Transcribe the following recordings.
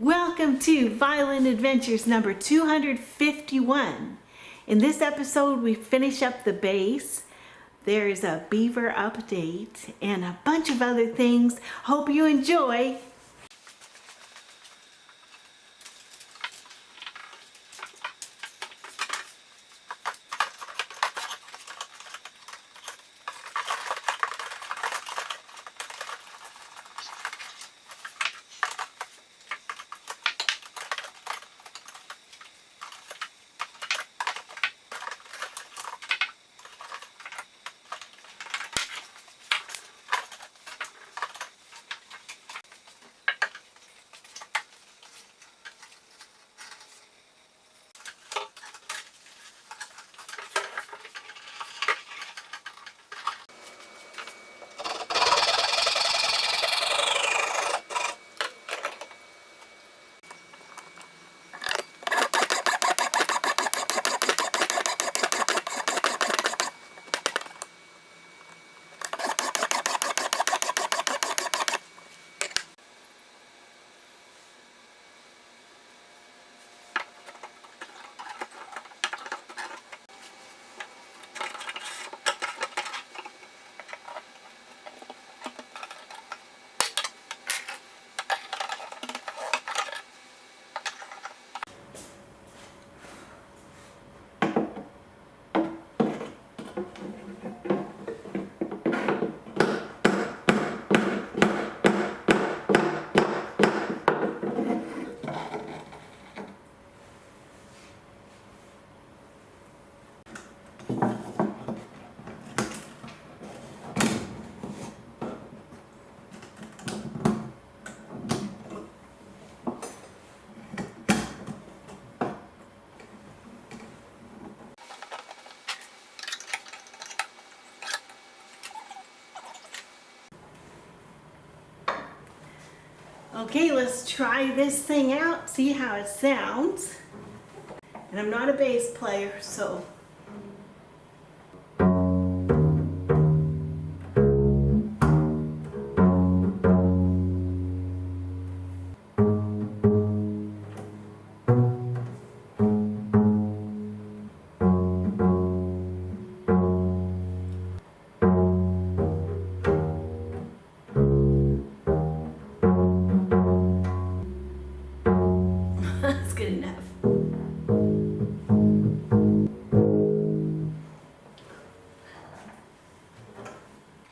Welcome to Violin Adventures number 251. In this episode, we finish up the bass. There is a beaver update and a bunch of other things. Hope you enjoy. Okay, let's try this thing out, see how it sounds. And I'm not a bass player, so that's good enough.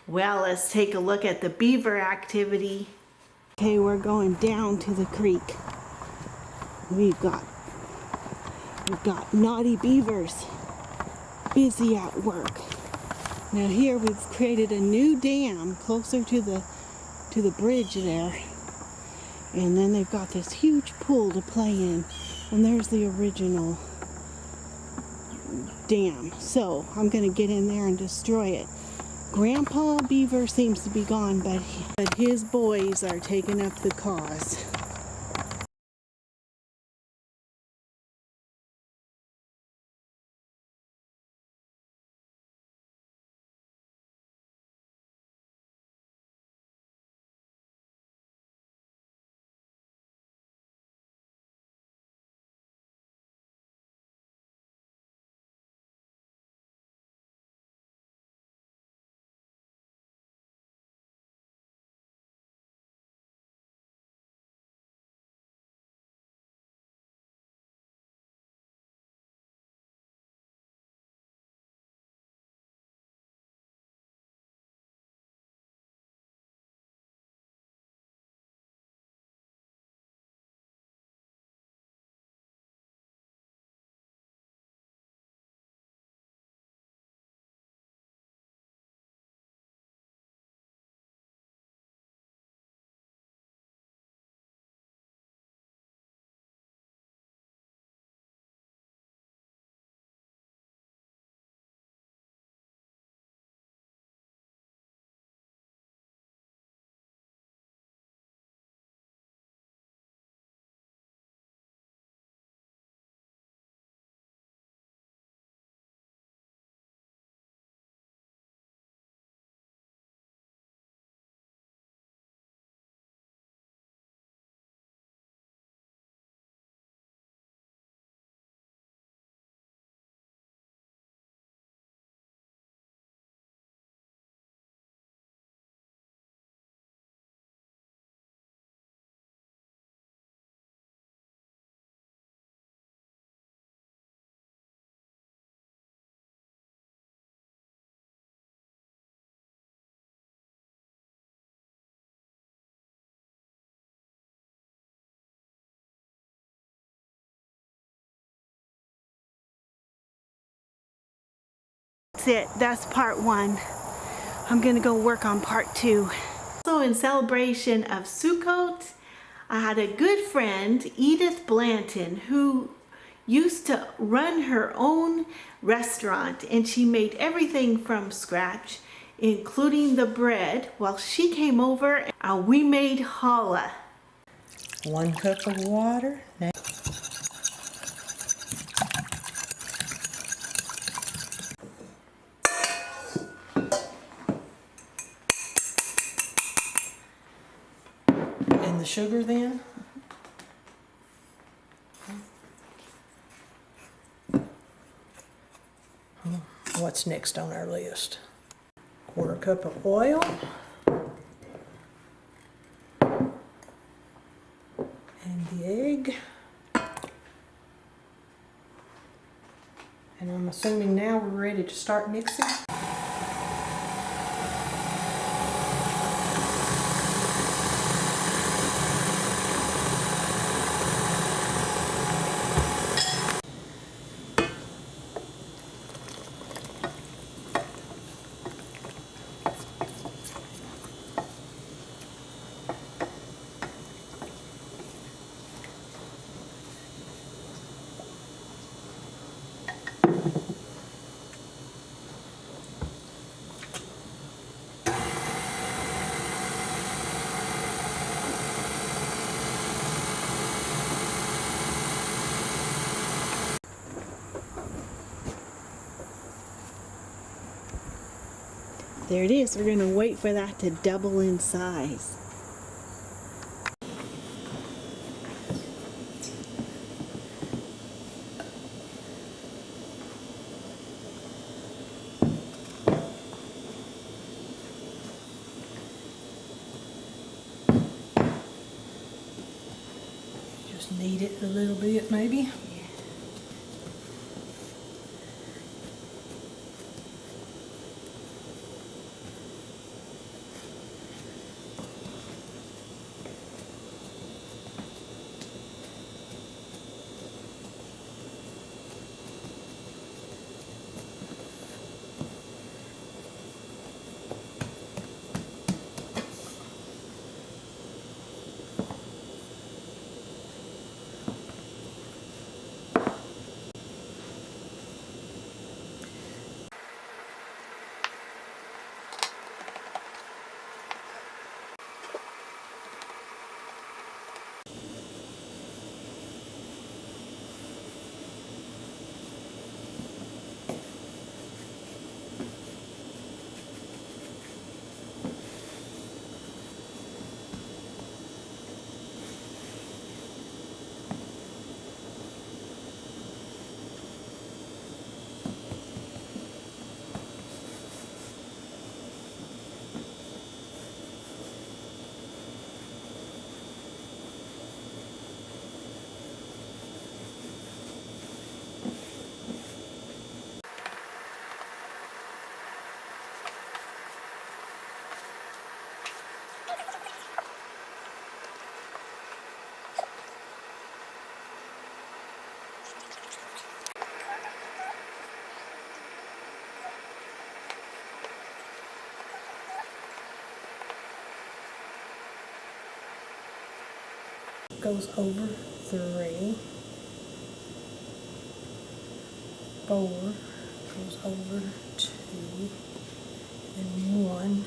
Well, let's take a look at the beaver activity. Okay, we're going down to the creek. We've got naughty beavers busy at work. Now here we've created a new dam closer to the bridge there. And then they've got this huge pool to play in. And there's the original dam. So I'm going to get in there and destroy it. Grandpa Beaver seems to be gone, but his boys are taking up the cause. That's it. That's part one. I'm gonna go work on part two. So in celebration of Sukkot, I had a good friend, Edith Blanton, who used to run her own restaurant, and she made everything from scratch, including the bread. Well, she came over and we made challah. 1 cup of water. And the sugar then? What's next on our list? 1/4 cup of oil. And the egg. And I'm assuming now we're ready to start mixing. There it is. We're gonna wait for that to double in size. Just knead it a little bit maybe. Goes over 3, 4, goes over 2, and 1.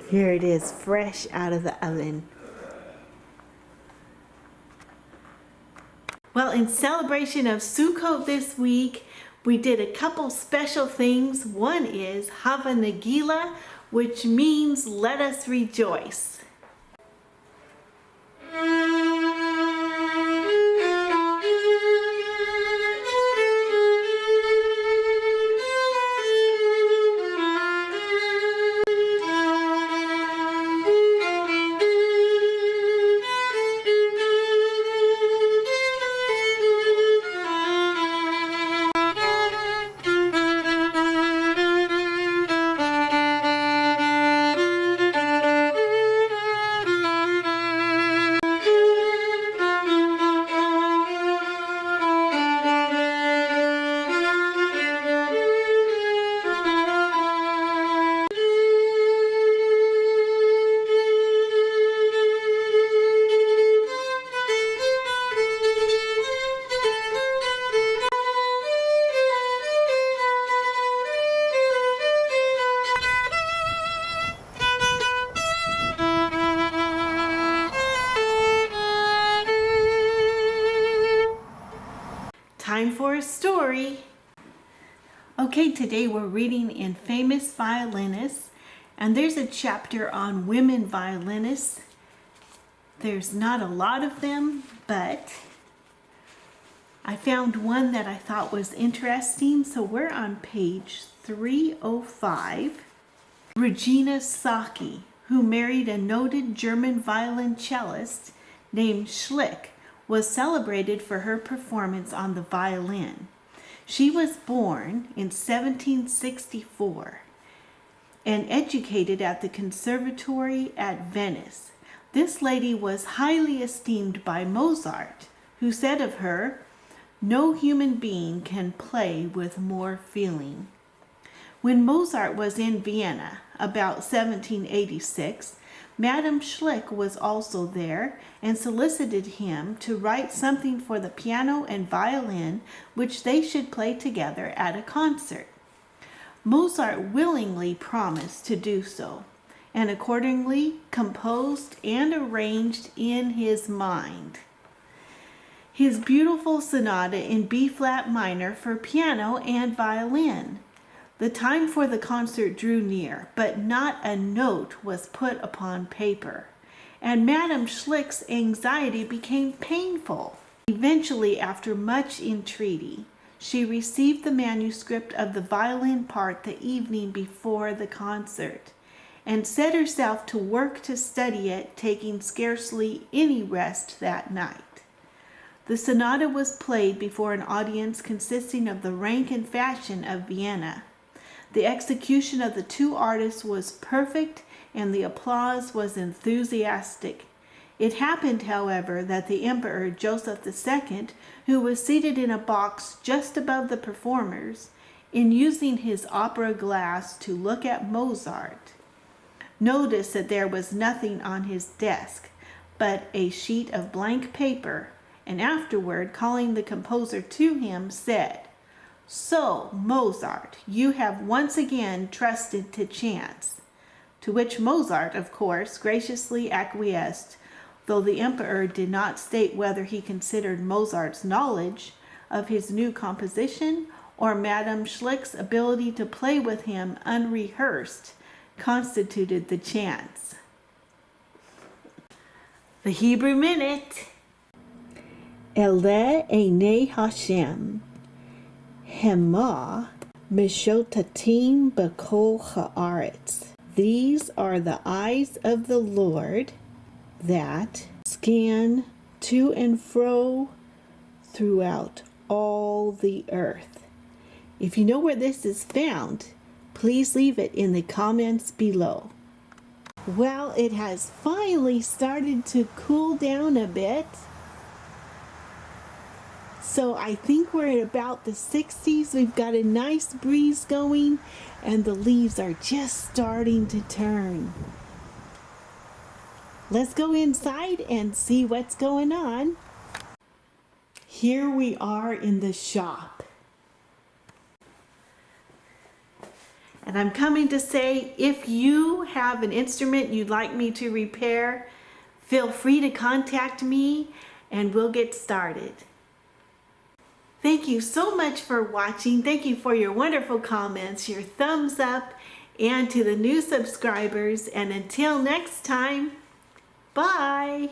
Here it is, fresh out of the oven. Well, in celebration of Sukkot this week, we did a couple special things. One is Hava Nagila, which means let us rejoice. more story. Okay, today we're reading in Famous Violinists, and there's a chapter on women violinists. There's not a lot of them, but I found one that I thought was interesting, so we're on page 305. Regina Saki, who married a noted German violoncellist named Schlick, was celebrated for her performance on the violin. She was born in 1764 and educated at the Conservatory at Venice. This lady was highly esteemed by Mozart, who said of her, "No human being can play with more feeling." When Mozart was in Vienna, about 1786, Madame Schlick was also there and solicited him to write something for the piano and violin which they should play together at a concert. Mozart willingly promised to do so, and accordingly composed and arranged in his mind his beautiful sonata in B-flat minor for piano and violin. The time for the concert drew near, but not a note was put upon paper, and Madame Schlick's anxiety became painful. Eventually, after much entreaty, she received the manuscript of the violin part the evening before the concert, and set herself to work to study it, taking scarcely any rest that night. The sonata was played before an audience consisting of the rank and fashion of Vienna. The execution of the two artists was perfect, and the applause was enthusiastic. It happened, however, that the Emperor Joseph II, who was seated in a box just above the performers, in using his opera glass to look at Mozart, noticed that there was nothing on his desk but a sheet of blank paper, and afterward, calling the composer to him, said, "So, Mozart, you have once again trusted to chance." To which Mozart, of course, graciously acquiesced, though the emperor did not state whether he considered Mozart's knowledge of his new composition or Madame Schlick's ability to play with him unrehearsed constituted the chance. The Hebrew Minute. Ele Einei Hashem Hema Mishotatim B'Kol Haaretz. These are the eyes of the Lord that scan to and fro throughout all the earth. If you know where this is found, please leave it in the comments below. Well, it has finally started to cool down a bit. So I think we're at about the 60s. We've got a nice breeze going, and the leaves are just starting to turn. Let's go inside and see what's going on. Here we are in the shop. And I'm coming to say, if you have an instrument you'd like me to repair, feel free to contact me and we'll get started. Thank you so much for watching. Thank you for your wonderful comments, your thumbs up, and to the new subscribers. And until next time, bye.